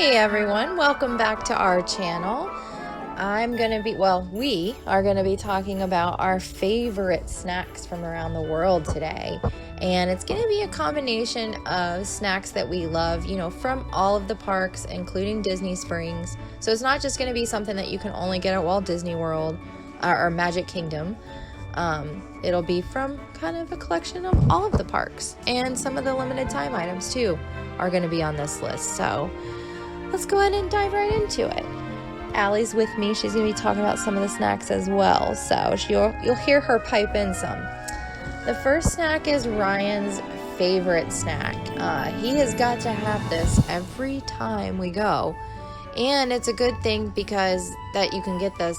Hey everyone, welcome back to our channel. We are going to be talking about our favorite snacks from around the world today. And it's going to be a combination of snacks that we love, from all of the parks, including Disney Springs. So it's not just going to be something that you can only get at Walt Disney World or Magic Kingdom. It'll be from kind of a collection of all of the parks, and some of the limited time items too are going to be on this list. So let's go ahead and dive right into it. Allie's with me. She's going to be talking about some of the snacks as well, so you'll hear her pipe in some. The first snack is Ryan's favorite snack. He has got to have this every time we go, and it's a good thing because that you can get this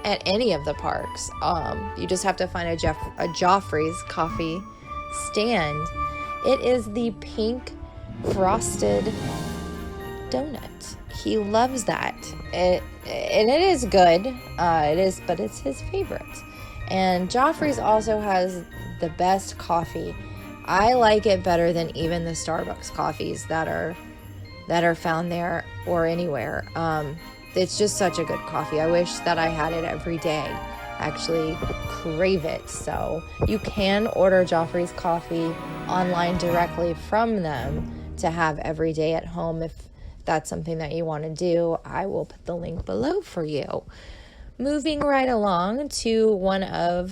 at any of the parks. You just have to find a Joffrey's coffee stand. It is the pink frosted donut. He loves that. It is good. But it's his favorite. And Joffrey's also has the best coffee. I like it better than even the Starbucks coffees that are found there or anywhere. It's just such a good coffee. I wish that I had it every day. I actually crave it. So you can order Joffrey's coffee online directly from them to have every day at home if that's something that you want to do. I will put the link below for you. Moving right along to one of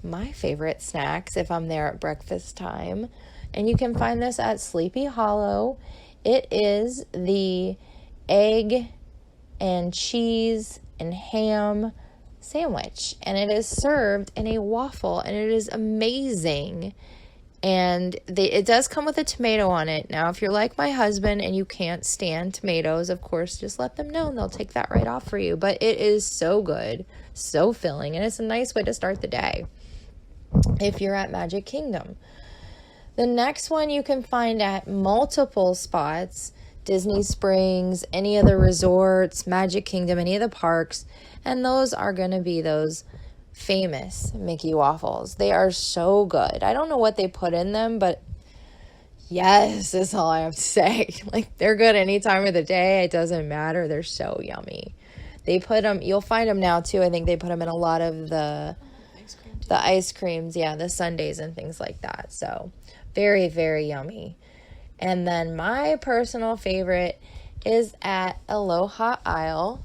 my favorite snacks if I'm there at breakfast time. And you can find this at Sleepy Hollow. It is the egg and cheese and ham sandwich, and it is served in a waffle, and it is amazing. And it does come with a tomato on it. Now, if you're like my husband and you can't stand tomatoes, of course, just let them know and they'll take that right off for you. But it is so good, so filling, and it's a nice way to start the day if you're at Magic Kingdom. The next one you can find at multiple spots: Disney Springs, any of the resorts, Magic Kingdom, any of the parks, and those are going to be those famous Mickey waffles. They are so good. I don't know what they put in them, but yes, that's all I have to say. Like, they're good any time of the day. It doesn't matter. They're so yummy. They put them, you'll find them now too. I think they put them in a lot of the ice creams, the sundaes and things like that. So very, very yummy. And then my personal favorite is at Aloha Isle.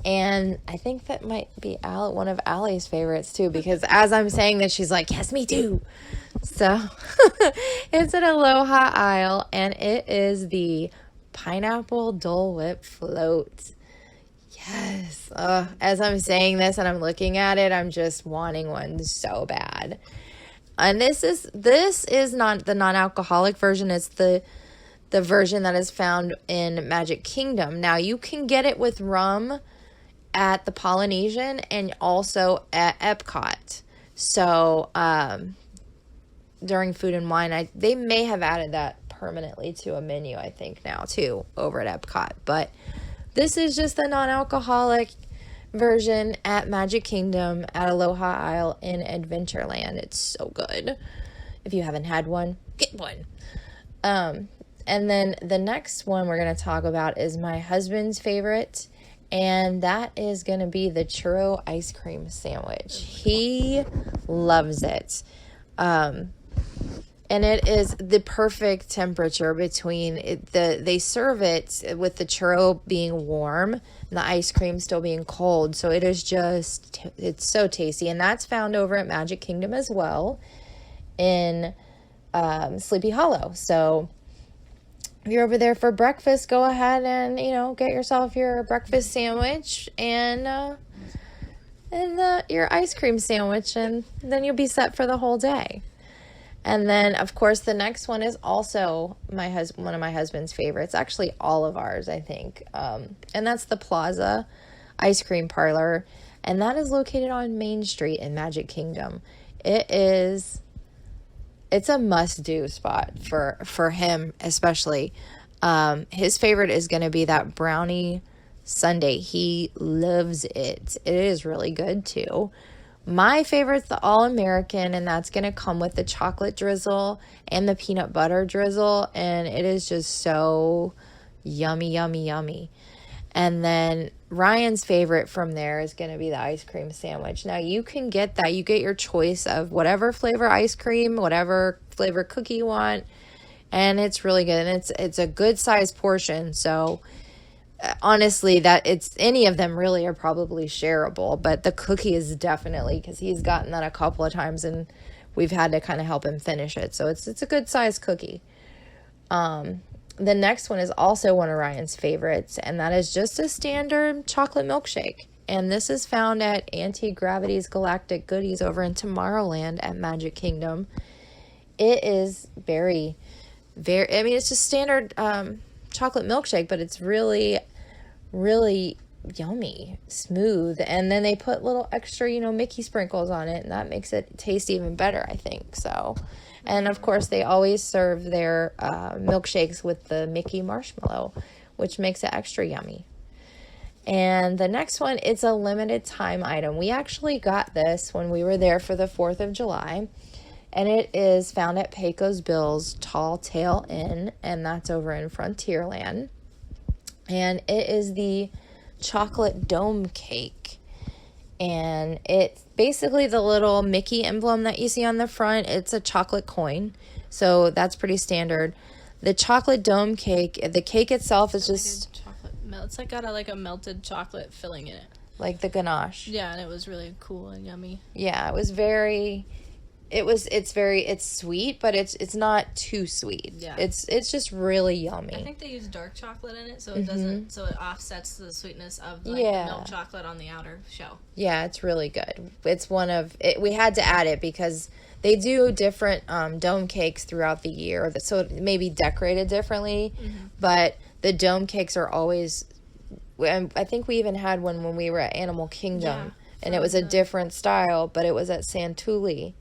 And I think that might be one of Allie's favorites too, because as I'm saying this, she's like, yes, me too. So it's at Aloha Isle, and it is the pineapple Dole Whip float. Yes. As I'm saying this and I'm looking at it, I'm just wanting one so bad. And this is not the non-alcoholic version. It's the version that is found in Magic Kingdom. Now, you can get it with rum at the Polynesian and also at Epcot. So during Food and Wine, they may have added that permanently to a menu, I think, now too, over at Epcot. But this is just the non-alcoholic version at Magic Kingdom at Aloha Isle in Adventureland. It's so good. If you haven't had one, get one. And then the next one we're going to talk about is my husband's favorite, and that is going to be the churro ice cream sandwich. He loves it. And it is the perfect temperature between they serve it with the churro being warm and the ice cream still being cold. So it is it's so tasty. And that's found over at Magic Kingdom as well in Sleepy Hollow. So if you're over there for breakfast, go ahead and, get yourself your breakfast sandwich and your ice cream sandwich, and then you'll be set for the whole day. And then, of course, the next one is also one of my husband's favorites. Actually, all of ours, I think. And that's the Plaza Ice Cream Parlor, and that is located on Main Street in Magic Kingdom. It's a must-do spot for him, especially. His favorite is going to be that brownie sundae. He loves it. It is really good, too. My favorite's the All-American, and that's going to come with the chocolate drizzle and the peanut butter drizzle, and it is just so Yummy, yummy, yummy. And then Ryan's favorite from there is going to be the ice cream sandwich. Now, you can get that. You get your choice of whatever flavor ice cream, whatever flavor cookie you want. And it's really good. And it's a good size portion. So, honestly, that it's any of them really are probably shareable. But the cookie is definitely, because he's gotten that a couple of times and we've had to kind of help him finish it. So, it's a good size cookie. The next one is also one of Ryan's favorites, and that is just a standard chocolate milkshake. And this is found at Anti-Gravity's Galactic Goodies over in Tomorrowland at Magic Kingdom. It is very, it's just standard chocolate milkshake, but it's really, really yummy, smooth. And then they put little extra, Mickey sprinkles on it, and that makes it taste even better, I think. So... And, of course, they always serve their milkshakes with the Mickey marshmallow, which makes it extra yummy. And the next one, it's a limited time item. We actually got this when we were there for the 4th of July. And it is found at Pecos Bill's Tall Tale Inn, and that's over in Frontierland. And it is the chocolate dome cake. And it's basically the little Mickey emblem that you see on the front. It's a chocolate coin, so that's pretty standard. The chocolate dome cake, the cake itself is just... chocolate melt. It's got a melted chocolate filling in it. Like the ganache. Yeah, and it was really cool and yummy. Yeah, it was very... It's sweet, but it's not too sweet. Yeah. It's just really yummy. I think they use dark chocolate in it, so it doesn't, so it offsets the sweetness of the milk chocolate on the outer shell. Yeah, it's really good. It's we had to add it because they do different dome cakes throughout the year, so it may be decorated differently, but the dome cakes are always, I think we even had one when we were at Animal Kingdom, and it was a different style, but it was at Santulli.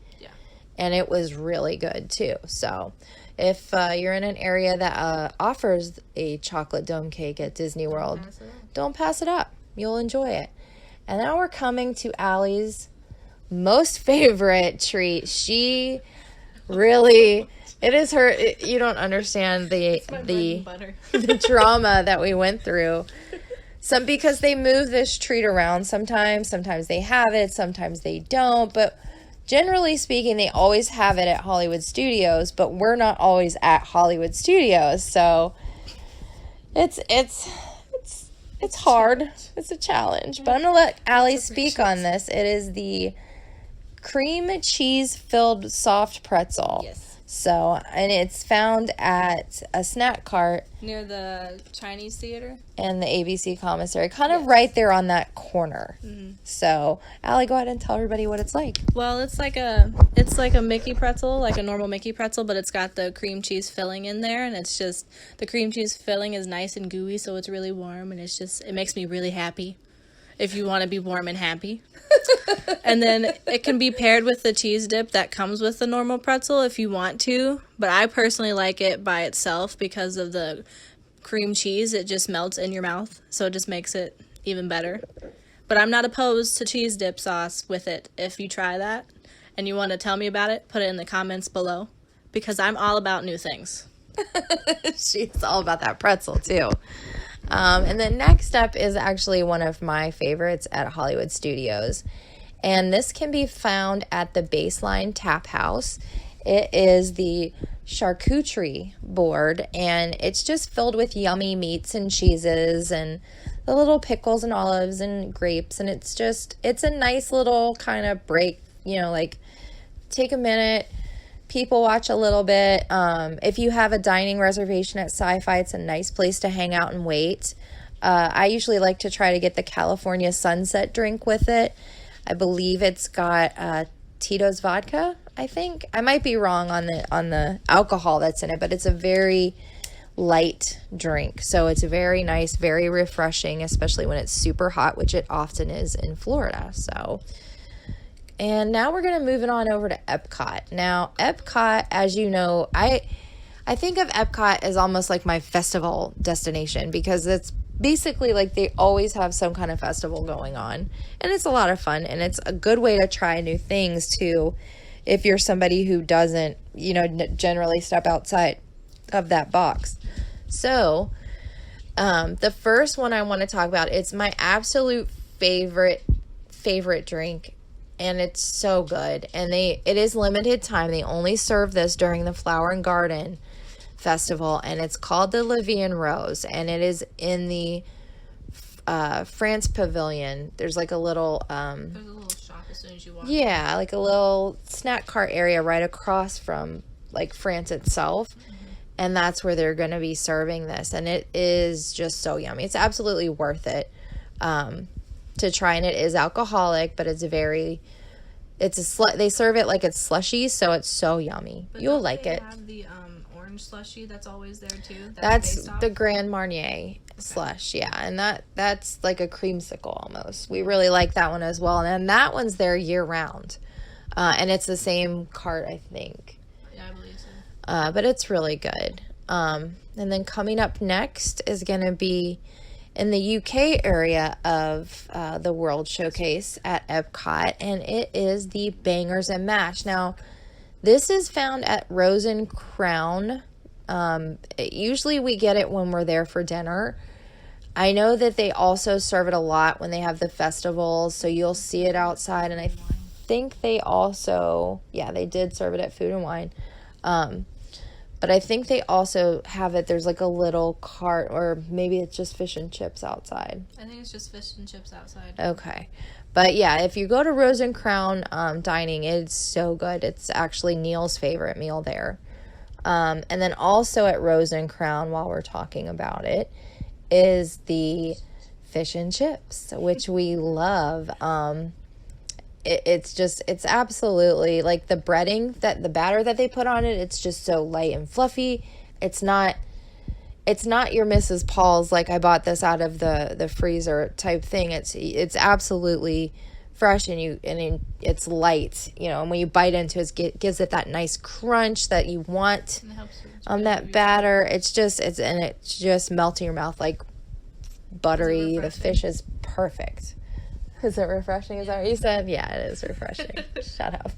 And it was really good, too. So, if you're in an area that offers a chocolate dome cake at Disney World, don't pass it up. You'll enjoy it. And now we're coming to Allie's most favorite treat. She really... It is her... you don't understand the drama that we went through. Because they move this treat around sometimes. Sometimes they have it. Sometimes they don't. But... generally speaking, they always have it at Hollywood Studios, but we're not always at Hollywood Studios, so it's hard. It's a challenge, but I'm gonna let Allie speak on this. It is the cream cheese filled soft pretzel. Yes. So, and it's found at a snack cart near the Chinese theater and the ABC commissary, kind of right there on that corner. So, Allie, go ahead and tell everybody what it's like. Well, it's like a Mickey pretzel, like a normal Mickey pretzel, but it's got the cream cheese filling in there, and it's just the cream cheese filling is nice and gooey, so it's really warm, and it makes me really happy. If you want to be warm and happy. And then it can be paired with the cheese dip that comes with the normal pretzel if you want to. But I personally like it by itself because of the cream cheese. It just melts in your mouth, so it just makes it even better. But I'm not opposed to cheese dip sauce with it. If you try that and you want to tell me about it, put it in the comments below. Because I'm all about new things. She's all about that pretzel, too. And then next up is actually one of my favorites at Hollywood Studios. And this can be found at the Baseline Tap House. It is the charcuterie board, and it's just filled with yummy meats and cheeses and the little pickles and olives and grapes. And it's a nice little kind of break, take a minute, people watch a little bit. If you have a dining reservation at Sci-Fi, it's a nice place to hang out and wait. I usually like to try to get the California Sunset drink with it. I believe it's got Tito's vodka, I think. I might be wrong on the alcohol that's in it, but it's a very light drink. So it's very nice, very refreshing, especially when it's super hot, which it often is in Florida. So... and now we're going to move it on over to Epcot. Now, Epcot, as you know, I think of Epcot as almost like my festival destination because it's basically like they always have some kind of festival going on. And it's a lot of fun, and it's a good way to try new things, too, if you're somebody who doesn't, generally step outside of that box. So... The first one I want to talk about, it's my absolute favorite drink, and it's so good. And it is limited time. They only serve this during the Flower and Garden Festival, and it's called the Levian Rose, and it is in the France Pavilion. There's like a little There's a little shop as soon as you walk. yeah, like a little snack cart area right across from like France itself. And that's where they're going to be serving this. And it is just so yummy. It's absolutely worth it to try. And it is alcoholic, but they serve it like it's slushy, so it's so yummy. But You'll like it. They have the orange slushy that's always there too. That's the Grand Marnier slush, yeah. And that's like a creamsicle almost. We really like that one as well. And that one's there year round. And it's the same cart, I think. Yeah, I believe so. But it's really good. And then coming up next is going to be in the UK area of the World Showcase at Epcot, and it is the Bangers and Mash. Now, this is found at Rose and Crown. Usually we get it when we're there for dinner. I know that they also serve it a lot when they have the festivals, so you'll see it outside, and I think they also, yeah, they did serve it at Food and Wine. But I think they also have it, there's like a little cart, or maybe it's just fish and chips outside. I think it's just fish and chips outside. Okay. But yeah, if you go to Rose and Crown dining, it's so good. It's actually Neil's favorite meal there. And then also at Rose and Crown, while we're talking about it, is the fish and chips, which we love. It's absolutely like the breading, the batter that they put on it, it's just so light and fluffy. It's not your Mrs. Paul's, like I bought this out of the freezer type thing. It's absolutely fresh, and it's light, and when you bite into it, it gives it that nice crunch that you want on that batter. It just melts in your mouth like buttery. The fish is perfect. Is it refreshing? Is that what you said? Yeah, it is refreshing. Shut up.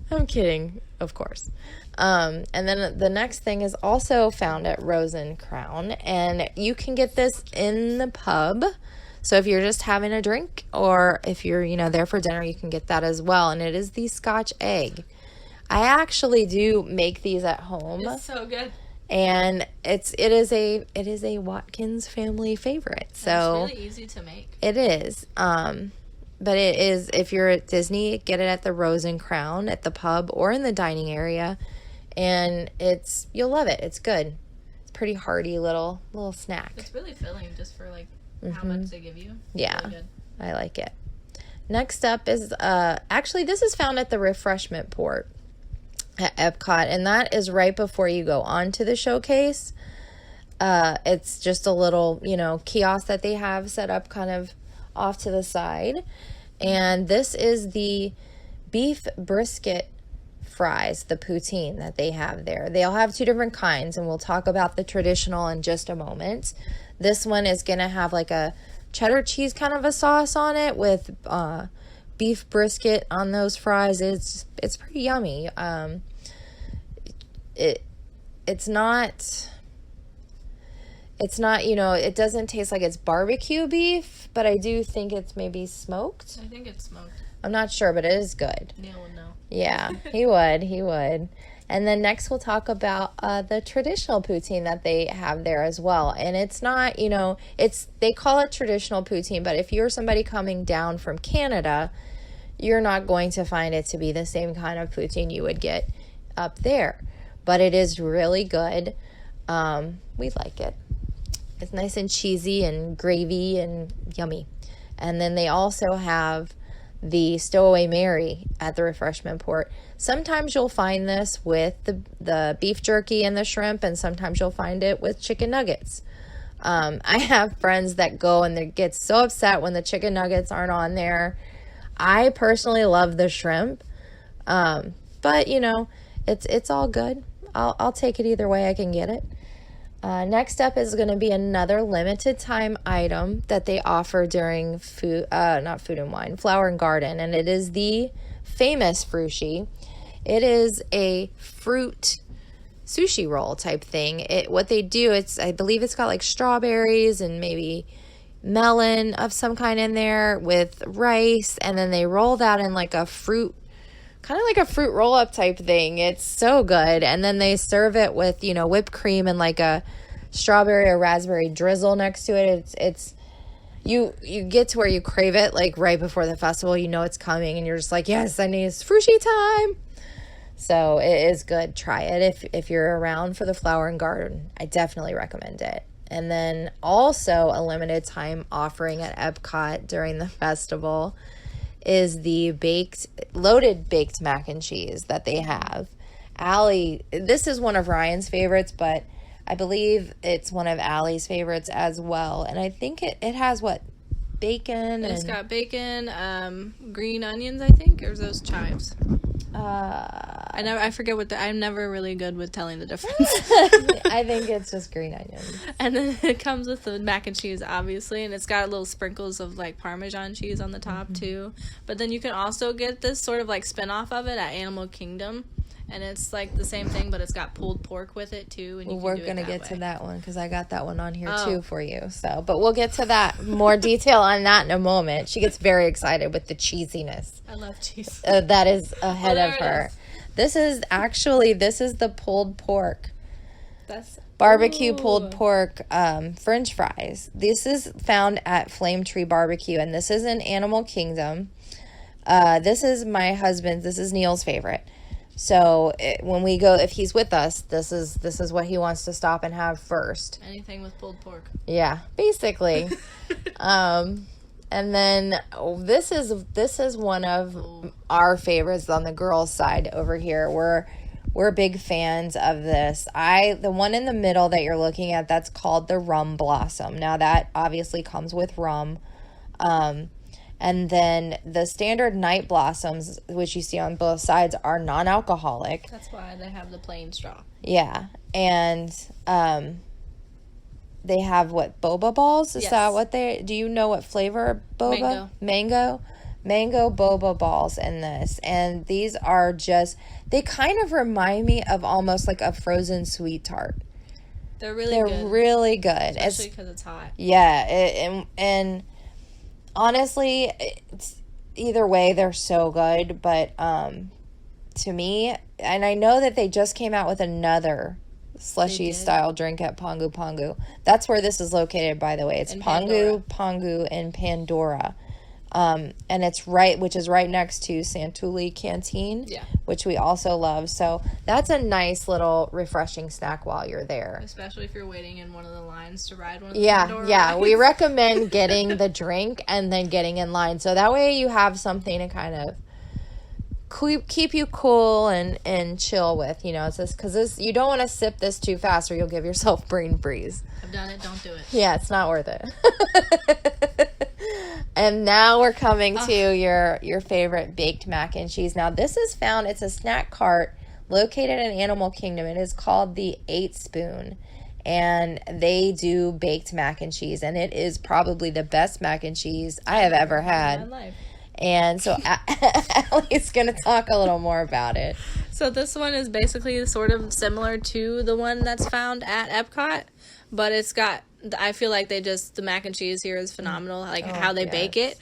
I'm kidding, of course. And then the next thing is also found at Rose and Crown, and you can get this in the pub. So if you're just having a drink, or if you're, there for dinner, you can get that as well. And it is the Scotch egg. I actually do make these at home. It's so good. And it is a Watkins family favorite. So it's really easy to make. It is. But it is, if you're at Disney, get it at the Rose and Crown at the pub or in the dining area. And you'll love it. It's good. It's pretty hearty little snack. It's really filling just for how much they give you. Yeah. Really good. I like it. Next up is actually this is found at the refreshment port at Epcot, and that is right before you go on to the showcase. It's just a little, kiosk that they have set up kind of off to the side. And this is the beef brisket fries, the poutine that they have there. They all have two different kinds, and we'll talk about the traditional in just a moment. This one is going to have like a cheddar cheese kind of a sauce on it with beef brisket on those fries. It's pretty yummy. It's not, it doesn't taste like it's barbecue beef, but I do think it's maybe smoked. I think it's smoked. I'm not sure, but it is good. Neil would know. Yeah, he would. And then next we'll talk about the traditional poutine that they have there as well. And it's not, they call it traditional poutine, but if you're somebody coming down from Canada, you're not going to find it to be the same kind of poutine you would get up there. But it is really good. We like it. It's nice and cheesy and gravy and yummy. And then they also have the Stowaway Mary at the refreshment port. Sometimes you'll find this with the beef jerky and the shrimp, and sometimes you'll find it with chicken nuggets. I have friends that go and they get so upset when the chicken nuggets aren't on there. I personally love the shrimp, but it's all good. I'll take it either way I can get it. Next up is going to be another limited time item that they offer during not Food and Wine, Flower and Garden, and it is the famous Frushi. It is a fruit sushi roll type thing. What they do, I believe it's got like strawberries and maybe melon of some kind in there with rice, and then they roll that in like a fruit, kind of like a fruit roll up type thing. It's so good. And then they serve it with, whipped cream and like a strawberry or raspberry drizzle next to it. It's you get to where you crave it like right before the festival. It's coming and you're just like, yes, I need sushi time. So it is good. Try it if you're around for the Flower and Garden. I definitely recommend it. And then also a limited time offering at Epcot during the festival is the loaded baked mac and cheese that they have. Allie, this is one of Ryan's favorites, but I believe it's one of Allie's favorites as well. And I think it has bacon. It's got bacon, green onions, I think, or those chives. I forget I'm never really good with telling the difference. I think it's just green onions. And then it comes with the mac and cheese, obviously, and it's got little sprinkles of like Parmesan cheese on the top too. But then you can also get this sort of like spin-off of it at Animal Kingdom. And it's like the same thing, but it's got pulled pork with it too. And we're going to get to that one because I got that one on here too for you. But we'll get to that, more detail on that in a moment. She gets very excited with the cheesiness. I love cheese. That is ahead of her. This is the pulled pork. That's barbecue pulled pork French fries. This is found at Flame Tree Barbecue, and this is in Animal Kingdom. This is my husband's. This is Neil's favorite. So when we go, if he's with us, this is what he wants to stop and have first. Anything with pulled pork. Yeah, basically. And then this is one of our favorites on the girls' side over here. We're big fans of this. The one in the middle that you're looking at, that's called the Rum Blossom. Now that obviously comes with rum. And then the standard Night Blossoms, which you see on both sides, are non-alcoholic. That's why they have the plain straw. Yeah. And they have boba balls? Is that what do you know what flavor boba? Mango boba balls in this. And these are they kind of remind me of almost like a frozen sweet tart. They're really good. Especially because it's hot. Yeah. And honestly, either way, they're so good. But to me, and I know that they just came out with another slushy style drink at Pongu Pongu. That's where this is located, by the way. It's Pongu Pongu in Pandora. And it's which is right next to Santuli Canteen, which we also love. So that's a nice little refreshing snack while you're there. Especially if you're waiting in one of the lines to ride one of the Pandora rides. We recommend getting the drink and then getting in line. So that way you have something to kind of keep you cool and chill with. It's just because you don't want to sip this too fast or you'll give yourself brain freeze. I've done it. Don't do it. Yeah, it's not worth it. And now we're coming to your favorite baked mac and cheese. Now this is it's a snack cart located in Animal Kingdom. It is called the 8 Spoon, and they do baked mac and cheese, and it is probably the best mac and cheese I have ever had. In my life. And so Allie's going to talk a little more about it. So this one is basically sort of similar to the one that's found at Epcot, but I feel like the mac and cheese here is phenomenal, like how they bake it.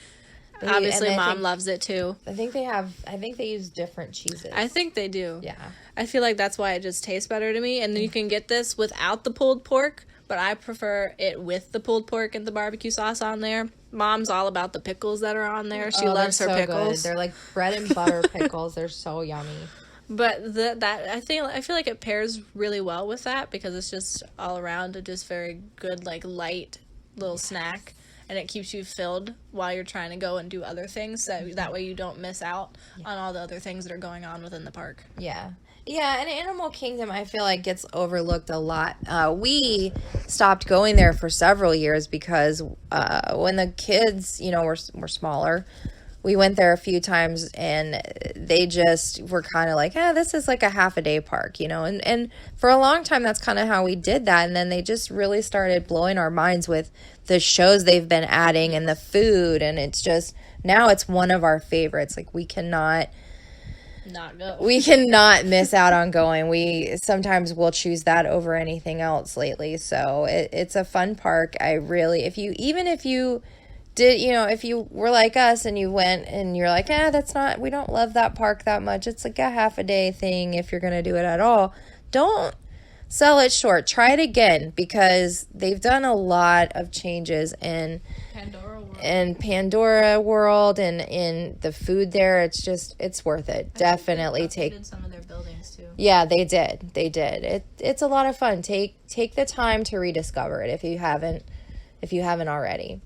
Obviously, Mom loves it too. I think they use different cheeses. I think they do. Yeah. I feel like that's why it just tastes better to me. And then you can get this without the pulled pork, but I prefer it with the pulled pork and the barbecue sauce on there. Mom's all about the pickles that are on there. She loves her pickles. Good. They're like bread and butter pickles. They're so yummy. But I feel like it pairs really well with that because it's just all around a just very good, like, light little snack, and it keeps you filled while you're trying to go and do other things. So that way you don't miss out on all the other things that are going on within the park. Yeah. Yeah, and Animal Kingdom, I feel like, gets overlooked a lot. We stopped going there for several years because when the kids, were smaller, we went there a few times, and they just were kind of like, this is like a half-a-day park, And for a long time, that's kind of how we did that. And then they just really started blowing our minds with the shows they've been adding and the food. And it's just, now it's one of our favorites. Like, we cannot... not go. We cannot miss out on going. We sometimes will choose that over anything else lately. So it's a fun park. If you did, if you were like us and you went and you're like, we don't love that park that much. It's like a half a day thing if you're going to do it at all. Don't sell it short. Try it again, because they've done a lot of changes in Pandora World and in the food there. It's worth it. Definitely take some of their buildings too. Yeah, they did. It's a lot of fun. Take the time to rediscover it if you haven't already.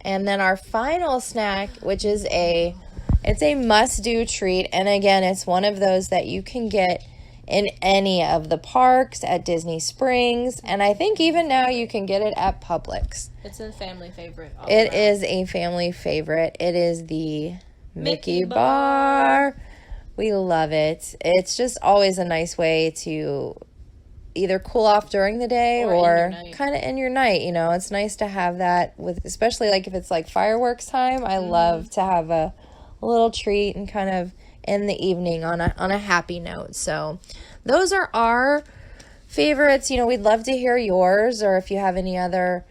And then our final snack, which is it's a must-do treat, and again, it's one of those that you can get in any of the parks, at Disney Springs, and I think even now you can get it at Publix. It's a family favorite. It is a family favorite. It is the Mickey Bar. We love it. It's just always a nice way to either cool off during the day or kind of in your night. It's nice to have that especially like if it's like fireworks time. I love to have a little treat and kind of in the evening on a happy note. So those are our favorites. We'd love to hear yours, or if you have any other,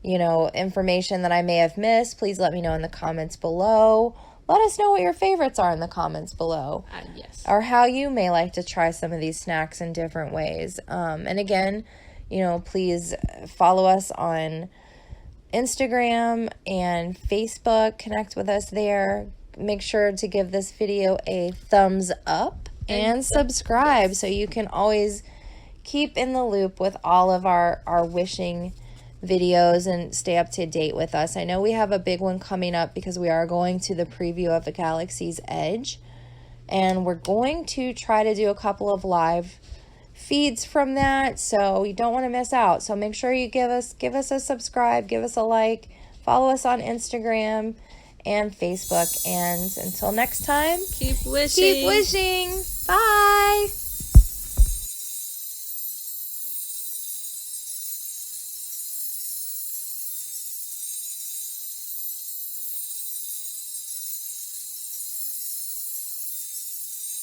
information that I may have missed, please let me know in the comments below. Let us know what your favorites are in the comments below. Yes. Or how you may like to try some of these snacks in different ways. And again, please follow us on Instagram and Facebook. Connect with us there. Make sure to give this video a thumbs up and subscribe so you can always keep in the loop with all of our wishing videos and stay up to date with us. I know we have a big one coming up because we are going to the preview of the Galaxy's Edge, and we're going to try to do a couple of live feeds from that, so you don't want to miss out. So make sure you give us a subscribe, give us a like, follow us on Instagram and Facebook, and until next time, keep wishing. Bye.